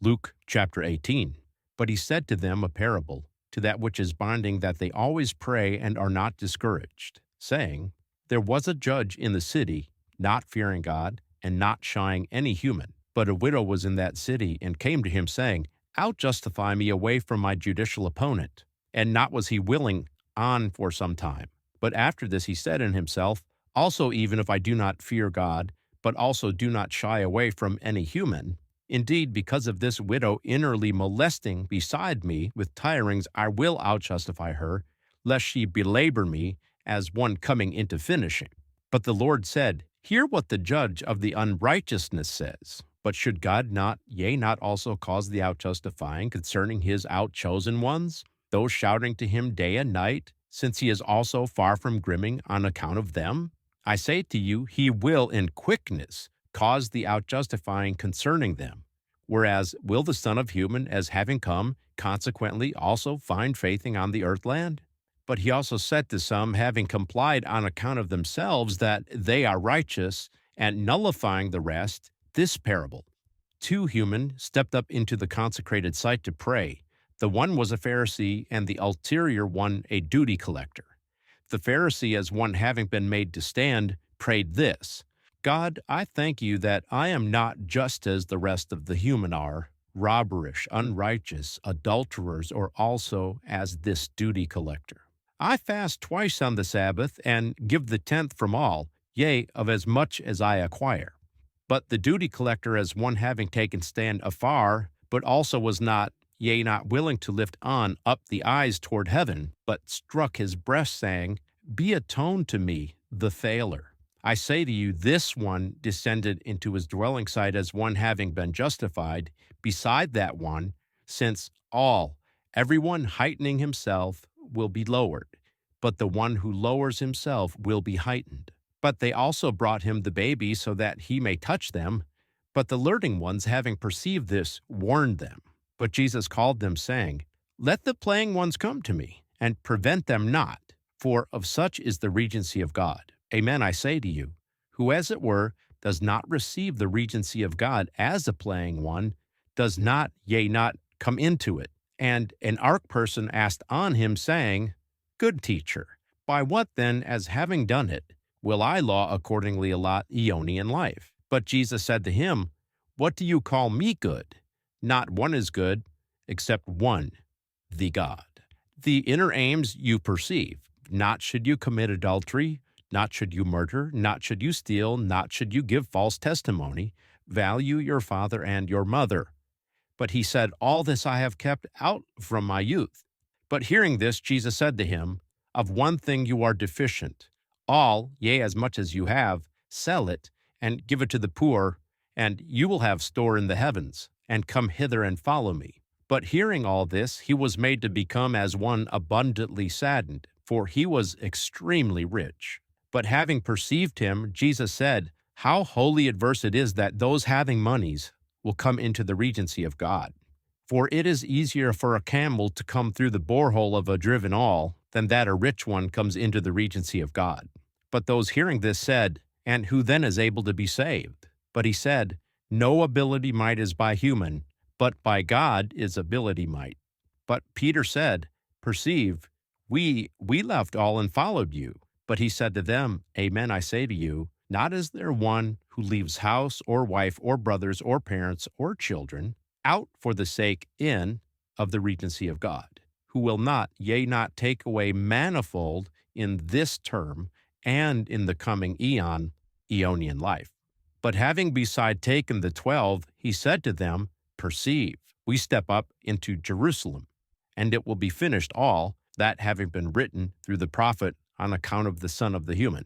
Luke chapter 18. But he said to them a parable, to that which is binding, that they always pray and are not discouraged, saying, There was a judge in the city, not fearing God, and not shying any human. But a widow was in that city, and came to him, saying, Out justify me away from my judicial opponent. And not was he willing on for some time. But after this he said in himself, Also even if I do not fear God, but also do not shy away from any human, indeed, because of this widow innerly molesting beside me with tirings, I will out-justify her, lest she belabor me as one coming into finishing. But the Lord said, Hear what the judge of the unrighteousness says. But should God not, yea, not also cause the out-justifying concerning his out-chosen ones, those shouting to him day and night, since he is also far from grimming on account of them? I say to you, he will in quickness cause the out-justifying concerning them. Whereas will the Son of Human, as having come, consequently also find faithing on the earth land? But he also said to some, having complied on account of themselves that they are righteous, and nullifying the rest, this parable. Two human stepped up into the consecrated site to pray. The one was a Pharisee, and the ulterior one a duty collector. The Pharisee, as one having been made to stand, prayed this: God, I thank you that I am not just as the rest of the human are, robberish, unrighteous, adulterers, or also as this duty collector. I fast twice on the Sabbath, and give the tenth from all, yea, of as much as I acquire. But the duty collector, as one having taken stand afar, but also was not, yea, not willing to lift on up the eyes toward heaven, but struck his breast, saying, Be atoned to me, the failer. I say to you, this one descended into his dwelling site as one having been justified, beside that one, since everyone heightening himself will be lowered, but the one who lowers himself will be heightened. But they also brought him the baby so that he may touch them. But the learning ones, having perceived this, warned them. But Jesus called them, saying, Let the playing ones come to me, and prevent them not, for of such is the regency of God. Amen, I say to you, who as it were does not receive the regency of God as a playing one, does not, yea, not come into it. And an arch person asked on him, saying, Good teacher, by what then, as having done it, will I law accordingly allot Aeonian life? But Jesus said to him, What do you call me good? Not one is good, except one, the God. The inner aims you perceive: not should you commit adultery, not should you murder, not should you steal, not should you give false testimony, value your father and your mother. But he said, All this I have kept out from my youth. But hearing this, Jesus said to him, Of one thing you are deficient. All, yea, as much as you have, sell it, and give it to the poor, and you will have store in the heavens, and come hither and follow me. But hearing all this, he was made to become as one abundantly saddened, for he was extremely rich. But having perceived him, Jesus said, How wholly adverse it is that those having monies will come into the regency of God. For it is easier for a camel to come through the borehole of a driven awl than that a rich one comes into the regency of God. But those hearing this said, And who then is able to be saved? But he said, No ability might is by human, but by God is ability might. But Peter said, Perceive, we left all and followed you. But he said to them, Amen, I say to you, not is there one who leaves house or wife or brothers or parents or children out for the sake in of the regency of God, who will not, yea, not take away manifold in this term and in the coming aeon, Aeonian life. But having beside taken the 12, he said to them, Perceive, we step up into Jerusalem, and it will be finished all, that having been written through the prophet on account of the Son of the Human.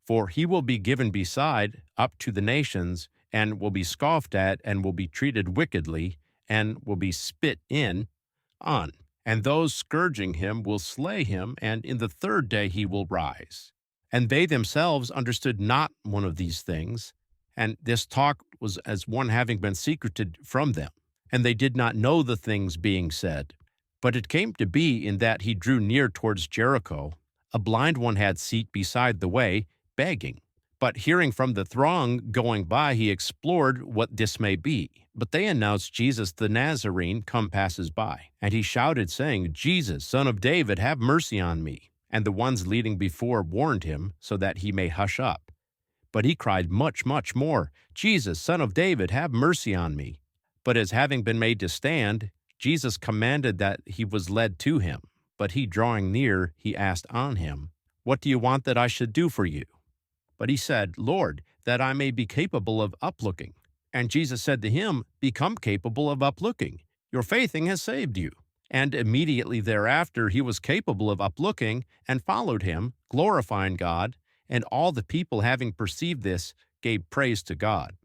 For he will be given beside up to the nations, and will be scoffed at, and will be treated wickedly, and will be spit on. And those scourging him will slay him, and in the third day he will rise. And they themselves understood not one of these things, and this talk was as one having been secreted from them. And they did not know the things being said. But it came to be, in that he drew near towards Jericho, a blind one had seat beside the way, begging. But hearing from the throng going by, he explored what this may be. But they announced Jesus the Nazarene come passes by. And he shouted, saying, Jesus, Son of David, have mercy on me. And the ones leading before warned him, so that he may hush up. But he cried much, much more, Jesus, Son of David, have mercy on me. But as having been made to stand, Jesus commanded that he was led to him. But he, drawing near, he asked on him, What do you want that I should do for you? But he said, Lord, that I may be capable of uplooking. And Jesus said to him, Become capable of uplooking. Your faithing has saved you. And immediately thereafter he was capable of uplooking, and followed him, glorifying God. And all the people, having perceived this, gave praise to God.